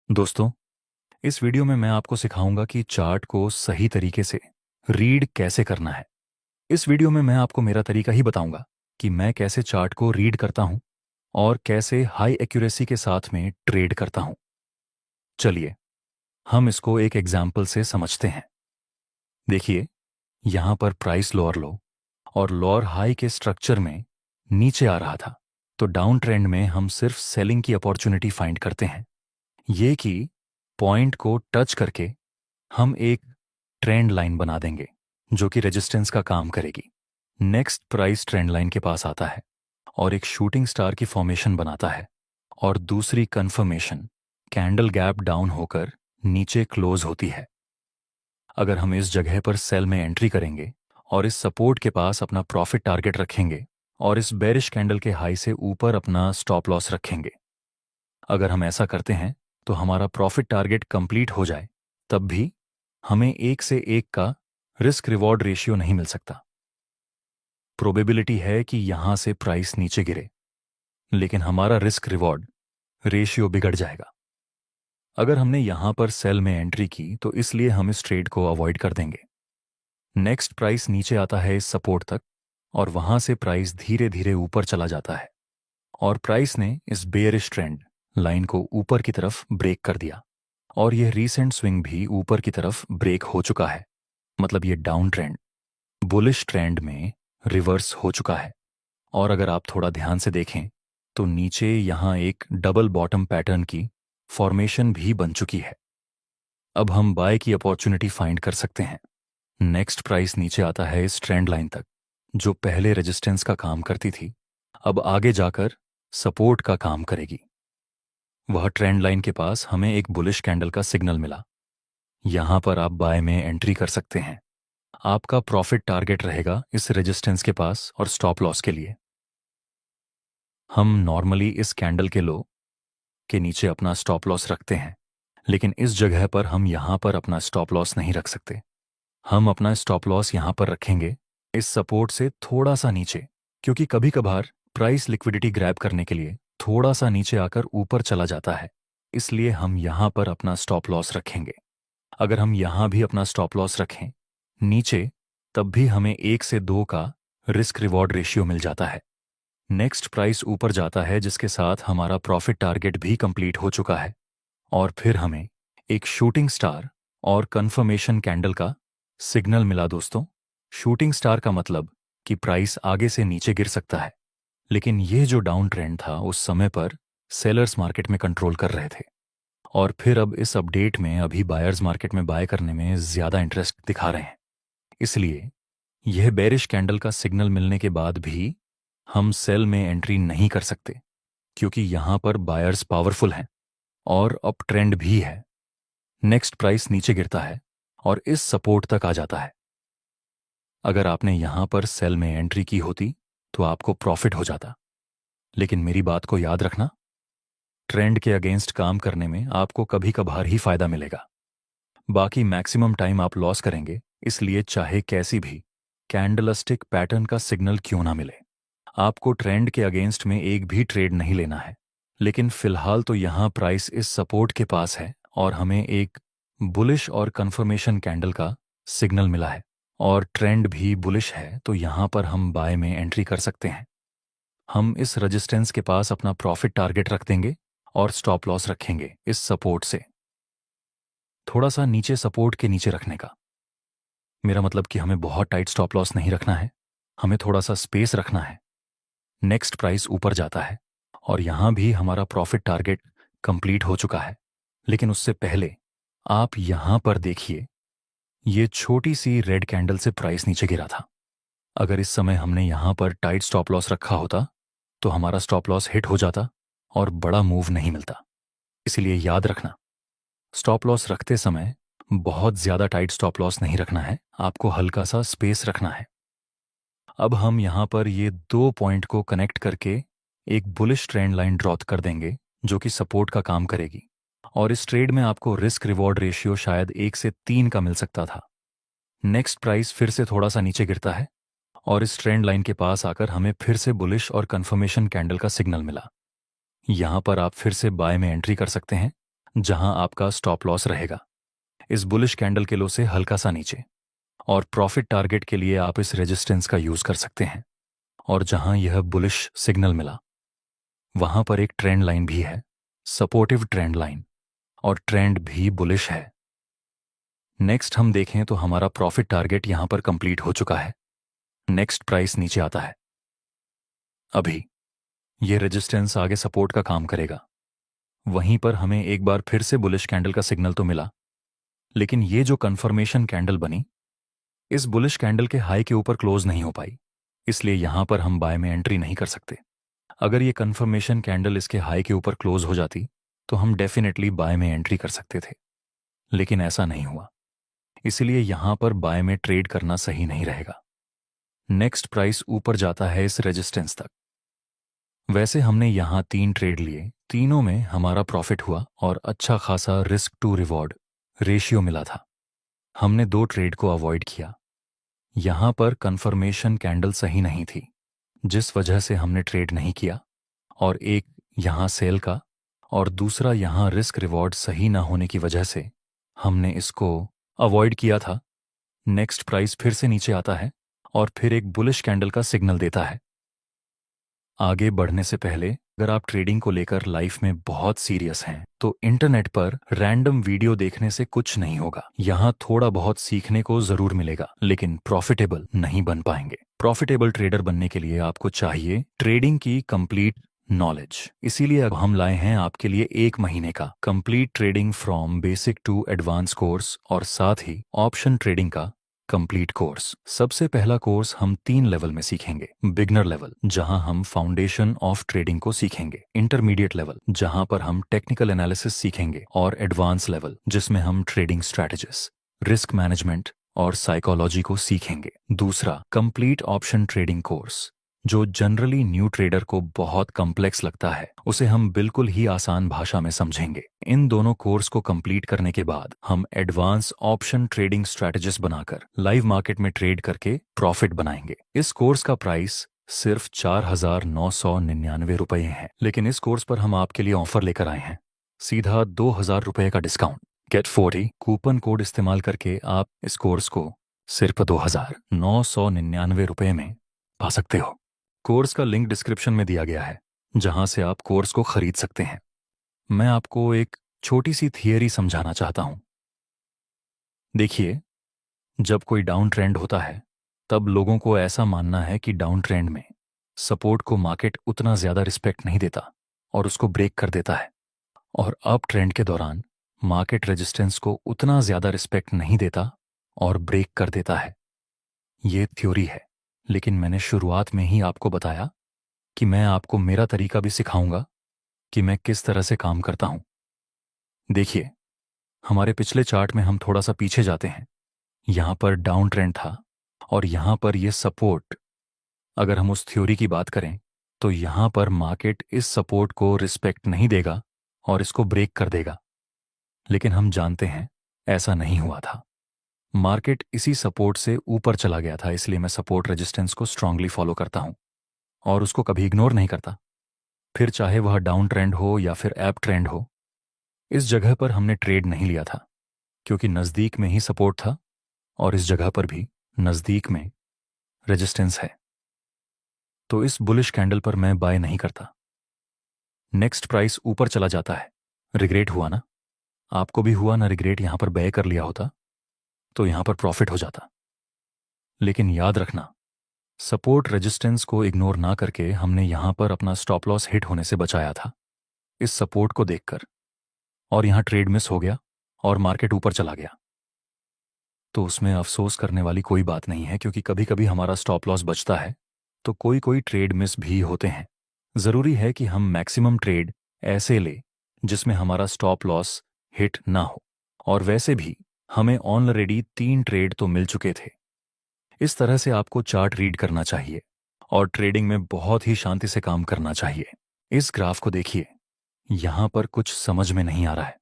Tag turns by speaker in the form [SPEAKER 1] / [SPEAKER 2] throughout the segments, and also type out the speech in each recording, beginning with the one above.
[SPEAKER 1] दोस्तों, इस वीडियो में मैं आपको सिखाऊंगा कि चार्ट को सही तरीके से रीड कैसे करना है। इस वीडियो में मैं आपको मेरा तरीका ही बताऊंगा कि मैं कैसे चार्ट को रीड करता हूं और कैसे हाई एक्यूरेसी के साथ में ट्रेड करता हूं। चलिए, हम इसको एक एग्जाम्पल से समझते हैं। देखिए, यहां पर प्राइस लोअर लो और लोअर हाई के स्ट्रक्चर में नीचे आ रहा था, तो डाउन ट्रेंड में हम सिर्फ सेलिंग की अपॉर्चुनिटी फाइंड करते हैं। ये कि पॉइंट को टच करके हम एक ट्रेंड लाइन बना देंगे जो कि रेजिस्टेंस का काम करेगी। नेक्स्ट प्राइस ट्रेंड लाइन के पास आता है और एक शूटिंग स्टार की फॉर्मेशन बनाता है, और दूसरी कंफर्मेशन कैंडल गैप डाउन होकर नीचे क्लोज होती है। अगर हम इस जगह पर सेल में एंट्री करेंगे और इस सपोर्ट के पास अपना प्रॉफिट टारगेट रखेंगे और इस बेरिश कैंडल के हाई से ऊपर अपना स्टॉप लॉस रखेंगे, अगर हम ऐसा करते हैं तो हमारा प्रॉफिट टारगेट कंप्लीट हो जाए, तब भी हमें 1 से 1 का रिस्क रिवॉर्ड रेशियो नहीं मिल सकता। प्रोबेबिलिटी है कि यहां से प्राइस नीचे गिरे, लेकिन हमारा रिस्क रिवॉर्ड रेशियो बिगड़ जाएगा। अगर हमने यहां पर सेल में एंट्री की तो इसलिए हम इस ट्रेड को अवॉइड कर देंगे। नेक्स्ट प्राइस नीचे आता है इस सपोर्ट तक और वहां से प्राइस धीरे धीरे ऊपर चला जाता है और प्राइस ने इस बेयरिश ट्रेंड लाइन को ऊपर की तरफ ब्रेक कर दिया और यह रीसेंट स्विंग भी ऊपर की तरफ ब्रेक हो चुका है। मतलब ये डाउन ट्रेंड बुलिश ट्रेंड में रिवर्स हो चुका है। और अगर आप थोड़ा ध्यान से देखें तो नीचे यहां एक डबल बॉटम पैटर्न की फॉर्मेशन भी बन चुकी है। अब हम बाय की अपॉर्चुनिटी फाइंड कर सकते हैं। नेक्स्ट प्राइस नीचे आता है इस ट्रेंड लाइन तक जो पहले रेजिस्टेंस का काम करती थी, अब आगे जाकर सपोर्ट का काम करेगी। वह ट्रेंड लाइन के पास हमें एक बुलिश कैंडल का सिग्नल मिला। यहां पर आप बाय में एंट्री कर सकते हैं। आपका प्रॉफिट टारगेट रहेगा इस रेजिस्टेंस के पास और स्टॉप लॉस के लिए। हम नॉर्मली इस कैंडल के लो के नीचे अपना स्टॉप लॉस रखते हैं, लेकिन इस जगह पर हम यहां पर अपना स्टॉप लॉस नहीं रख सकते। हम अपना स्टॉप लॉस यहां पर रखेंगे इस सपोर्ट से थोड़ा सा नीचे, क्योंकि कभी कभार प्राइस लिक्विडिटी ग्रैब करने के लिए थोड़ा सा नीचे आकर ऊपर चला जाता है, इसलिए हम यहां पर अपना स्टॉप लॉस रखेंगे। अगर हम यहां भी अपना स्टॉप लॉस रखें नीचे, तब भी हमें 1 से 2 का रिस्क रिवॉर्ड रेशियो मिल जाता है। नेक्स्ट प्राइस ऊपर जाता है जिसके साथ हमारा प्रॉफिट टारगेट भी कंप्लीट हो चुका है और फिर हमें एक शूटिंग स्टार और कंफर्मेशन कैंडल का सिग्नल मिला। दोस्तों, शूटिंग स्टार का मतलब कि प्राइस आगे से नीचे गिर सकता है, लेकिन यह जो डाउन ट्रेंड था उस समय पर सेलर्स मार्केट में कंट्रोल कर रहे थे और फिर अब इस अपडेट में अभी बायर्स मार्केट में बाय करने में ज्यादा इंटरेस्ट दिखा रहे हैं। इसलिए यह बेरिश कैंडल का सिग्नल मिलने के बाद भी हम सेल में एंट्री नहीं कर सकते, क्योंकि यहां पर बायर्स पावरफुल हैं और अप ट्रेंड भी है। नेक्स्ट प्राइस नीचे गिरता है और इस सपोर्ट तक आ जाता है। अगर आपने यहां पर सेल में एंट्री की होती तो आपको प्रॉफिट हो जाता, लेकिन मेरी बात को याद रखना, ट्रेंड के अगेंस्ट काम करने में आपको कभी कभार ही फायदा मिलेगा, बाकी मैक्सिमम टाइम आप लॉस करेंगे। इसलिए चाहे कैसी भी कैंडलस्टिक पैटर्न का सिग्नल क्यों ना मिले, आपको ट्रेंड के अगेंस्ट में एक भी ट्रेड नहीं लेना है। लेकिन फिलहाल तो यहां प्राइस इस सपोर्ट के पास है और हमें एक बुलिश और कंफर्मेशन कैंडल का सिग्नल मिला है और ट्रेंड भी बुलिश है, तो यहां पर हम बाय में एंट्री कर सकते हैं। हम इस रेजिस्टेंस के पास अपना प्रॉफिट टारगेट रख देंगे और स्टॉप लॉस रखेंगे इस सपोर्ट से थोड़ा सा नीचे, सपोर्ट के नीचे रखने का। मेरा मतलब कि हमें बहुत टाइट स्टॉप लॉस नहीं रखना है, हमें थोड़ा सा स्पेस रखना है। नेक्स्ट प्राइस ऊपर जाता है और यहां भी हमारा प्रॉफिट टारगेट कंप्लीट हो चुका है, लेकिन उससे पहले आप यहां पर देखिए, ये छोटी सी रेड कैंडल से प्राइस नीचे गिरा था। अगर इस समय हमने यहां पर टाइट स्टॉप लॉस रखा होता तो हमारा स्टॉप लॉस हिट हो जाता और बड़ा मूव नहीं मिलता। इसलिए याद रखना, स्टॉप लॉस रखते समय बहुत ज्यादा टाइट स्टॉप लॉस नहीं रखना है, आपको हल्का सा स्पेस रखना है। अब हम यहां पर ये 2 पॉइंट को कनेक्ट करके एक बुलिश ट्रेंड लाइन ड्रॉ कर देंगे जो कि सपोर्ट का काम करेगी, और इस ट्रेड में आपको रिस्क रिवॉर्ड रेशियो शायद 1 से 3 का मिल सकता था। नेक्स्ट प्राइस फिर से थोड़ा सा नीचे गिरता है और इस ट्रेंड लाइन के पास आकर हमें फिर से बुलिश और कंफर्मेशन कैंडल का सिग्नल मिला। यहां पर आप फिर से बाय में एंट्री कर सकते हैं जहां आपका स्टॉप लॉस रहेगा इस बुलिश कैंडल के लो से हल्का सा नीचे, और प्रॉफिट टारगेट के लिए आप इस रेजिस्टेंस का यूज कर सकते हैं। और जहां यह बुलिश सिग्नल मिला वहां पर एक ट्रेंड लाइन भी है, सपोर्टिव ट्रेंड लाइन, और ट्रेंड भी बुलिश है। नेक्स्ट हम देखें तो हमारा प्रॉफिट टारगेट यहां पर कंप्लीट हो चुका है। नेक्स्ट प्राइस नीचे आता है। अभी ये रेजिस्टेंस आगे सपोर्ट का काम करेगा। वहीं पर हमें एक बार फिर से बुलिश कैंडल का सिग्नल तो मिला, लेकिन ये जो कंफर्मेशन कैंडल बनी इस बुलिश कैंडल के हाई के ऊपर क्लोज नहीं हो पाई, इसलिए यहां पर हम बाय में एंट्री नहीं कर सकते। अगर ये कंफर्मेशन कैंडल इसके हाई के ऊपर क्लोज हो जाती तो हम डेफिनेटली बाय में एंट्री कर सकते थे, लेकिन ऐसा नहीं हुआ, इसलिए यहां पर बाय में ट्रेड करना सही नहीं रहेगा। नेक्स्ट प्राइस ऊपर जाता है इस रेजिस्टेंस तक। वैसे हमने यहां 3 ट्रेड लिए, तीनों में हमारा प्रॉफिट हुआ और अच्छा खासा रिस्क टू रिवॉर्ड रेशियो मिला था। हमने 2 ट्रेड को अवॉइड किया। यहां पर कंफर्मेशन कैंडल सही नहीं थी, जिस वजह से हमने ट्रेड नहीं किया, और एक यहां सेल का और दूसरा यहां रिस्क रिवॉर्ड सही ना होने की वजह से हमने इसको अवॉइड किया था। नेक्स्ट प्राइस फिर से नीचे आता है और फिर एक बुलिश कैंडल का सिग्नल देता है। आगे बढ़ने से पहले अगर आप ट्रेडिंग को लेकर लाइफ में बहुत सीरियस हैं तो इंटरनेट पर रैंडम वीडियो देखने से कुछ नहीं होगा। यहाँ थोड़ा बहुत सीखने को जरूर मिलेगा, लेकिन प्रॉफिटेबल नहीं बन पाएंगे। प्रॉफिटेबल ट्रेडर बनने के लिए आपको चाहिए ट्रेडिंग की कंप्लीट नॉलेज। इसीलिए अब हम लाए हैं आपके लिए 1 महीने का complete trading from basic to advance course, और साथ ही ऑप्शन ट्रेडिंग का कंप्लीट कोर्स। सबसे पहला कोर्स हम 3 लेवल में सीखेंगे। बिगनर लेवल, जहां हम फाउंडेशन ऑफ ट्रेडिंग को सीखेंगे। इंटरमीडिएट लेवल, जहां पर हम टेक्निकल एनालिसिस सीखेंगे। और एडवांस लेवल, जिसमें हम ट्रेडिंग स्ट्रैटेजीज, रिस्क मैनेजमेंट और साइकोलॉजी को सीखेंगे। दूसरा कंप्लीट ऑप्शन ट्रेडिंग कोर्स, जो जनरली न्यू ट्रेडर को बहुत कॉम्प्लेक्स लगता है, उसे हम बिल्कुल ही आसान भाषा में समझेंगे। इन दोनों कोर्स को कंप्लीट करने के बाद हम एडवांस ऑप्शन ट्रेडिंग स्ट्रैटेजिस्ट बनाकर लाइव मार्केट में ट्रेड करके प्रॉफिट बनाएंगे। इस कोर्स का प्राइस सिर्फ 4,999 रुपये है, लेकिन इस कोर्स पर हम आपके लिए ऑफर लेकर आए हैं, सीधा 2,000 रुपये का डिस्काउंट। गेट 40 कूपन कोड इस्तेमाल करके आप इस कोर्स को सिर्फ 2,999 रुपये में पा सकते हो। कोर्स का लिंक डिस्क्रिप्शन में दिया गया है, जहां से आप कोर्स को खरीद सकते हैं। मैं आपको एक छोटी सी थियरी समझाना चाहता हूं। देखिए, जब कोई डाउन ट्रेंड होता है तब लोगों को ऐसा मानना है कि डाउन ट्रेंड में सपोर्ट को मार्केट उतना ज्यादा रिस्पेक्ट नहीं देता और उसको ब्रेक कर देता है, और अप ट्रेंड के दौरान मार्केट रेजिस्टेंस को उतना ज्यादा रिस्पेक्ट नहीं देता और ब्रेक कर देता है। ये थ्योरी है, लेकिन मैंने शुरुआत में ही आपको बताया कि मैं आपको मेरा तरीका भी सिखाऊंगा कि मैं किस तरह से काम करता हूं। देखिए, हमारे पिछले चार्ट में हम थोड़ा सा पीछे जाते हैं। यहां पर डाउन ट्रेंड था और यहां पर यह सपोर्ट, अगर हम उस थ्योरी की बात करें तो यहां पर मार्केट इस सपोर्ट को रिस्पेक्ट नहीं देगा और इसको ब्रेक कर देगा। लेकिन हम जानते हैं ऐसा नहीं हुआ था। मार्केट इसी सपोर्ट से ऊपर चला गया था, इसलिए मैं सपोर्ट रेजिस्टेंस को स्ट्रांगली फॉलो करता हूं और उसको कभी इग्नोर नहीं करता, फिर चाहे वह डाउन ट्रेंड हो या फिर अप ट्रेंड हो। इस जगह पर हमने ट्रेड नहीं लिया था क्योंकि नज़दीक में ही सपोर्ट था और इस जगह पर भी नज़दीक में रेजिस्टेंस है, तो इस बुलिश कैंडल पर मैं बाय नहीं करता। नेक्स्ट प्राइस ऊपर चला जाता है। रिग्रेट हुआ ना? आपको भी हुआ ना रिग्रेट? यहां पर बाय कर लिया होता तो यहां पर प्रॉफिट हो जाता। लेकिन याद रखना, सपोर्ट रेजिस्टेंस को इग्नोर ना करके हमने यहां पर अपना स्टॉप लॉस हिट होने से बचाया था इस सपोर्ट को देखकर, और यहां ट्रेड मिस हो गया और मार्केट ऊपर चला गया। तो उसमें अफसोस करने वाली कोई बात नहीं है, क्योंकि कभी कभी हमारा स्टॉप लॉस बचता है तो कोई कोई ट्रेड मिस भी होते हैं। जरूरी है कि हम मैक्सिमम ट्रेड ऐसे ले जिसमें हमारा स्टॉप लॉस हिट ना हो, और वैसे भी हमें ऑलरेडी 3 ट्रेड तो मिल चुके थे। इस तरह से आपको चार्ट रीड करना चाहिए और ट्रेडिंग में बहुत ही शांति से काम करना चाहिए। इस ग्राफ को देखिए, यहां पर कुछ समझ में नहीं आ रहा है।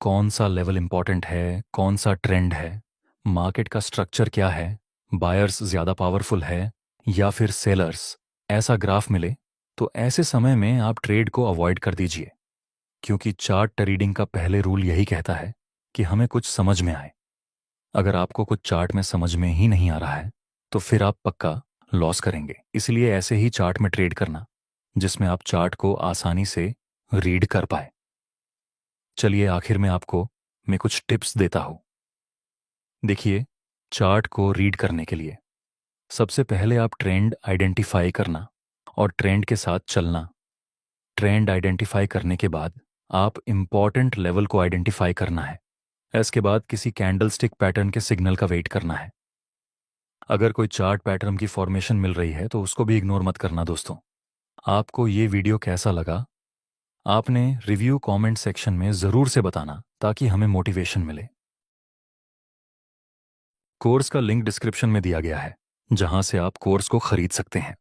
[SPEAKER 1] कौन सा लेवल इंपॉर्टेंट है, कौन सा ट्रेंड है, मार्केट का स्ट्रक्चर क्या है, बायर्स ज्यादा पावरफुल है या फिर सेलर्स। ऐसा ग्राफ मिले तो ऐसे समय में आप ट्रेड को अवॉइड कर दीजिए। क्योंकि चार्ट रीडिंग का पहले रूल यही कहता है कि हमें कुछ समझ में आए। अगर आपको कुछ चार्ट में समझ में ही नहीं आ रहा है तो फिर आप पक्का लॉस करेंगे। इसलिए ऐसे ही चार्ट में ट्रेड करना जिसमें आप चार्ट को आसानी से रीड कर पाए। चलिए आखिर में आपको मैं कुछ टिप्स देता हूं। देखिए, चार्ट को रीड करने के लिए सबसे पहले आप ट्रेंड आइडेंटिफाई करना और ट्रेंड के साथ चलना। ट्रेंड आइडेंटिफाई करने के बाद आप इंपॉर्टेंट लेवल को आइडेंटिफाई करना है। इसके बाद किसी कैंडलस्टिक पैटर्न के सिग्नल का वेट करना है। अगर कोई चार्ट पैटर्न की फॉर्मेशन मिल रही है तो उसको भी इग्नोर मत करना दोस्तों। आपको ये वीडियो कैसा लगा आपने रिव्यू कमेंट सेक्शन में ज़रूर से बताना ताकि हमें मोटिवेशन मिले। कोर्स का लिंक डिस्क्रिप्शन में दिया गया है जहां से आप कोर्स को खरीद सकते हैं।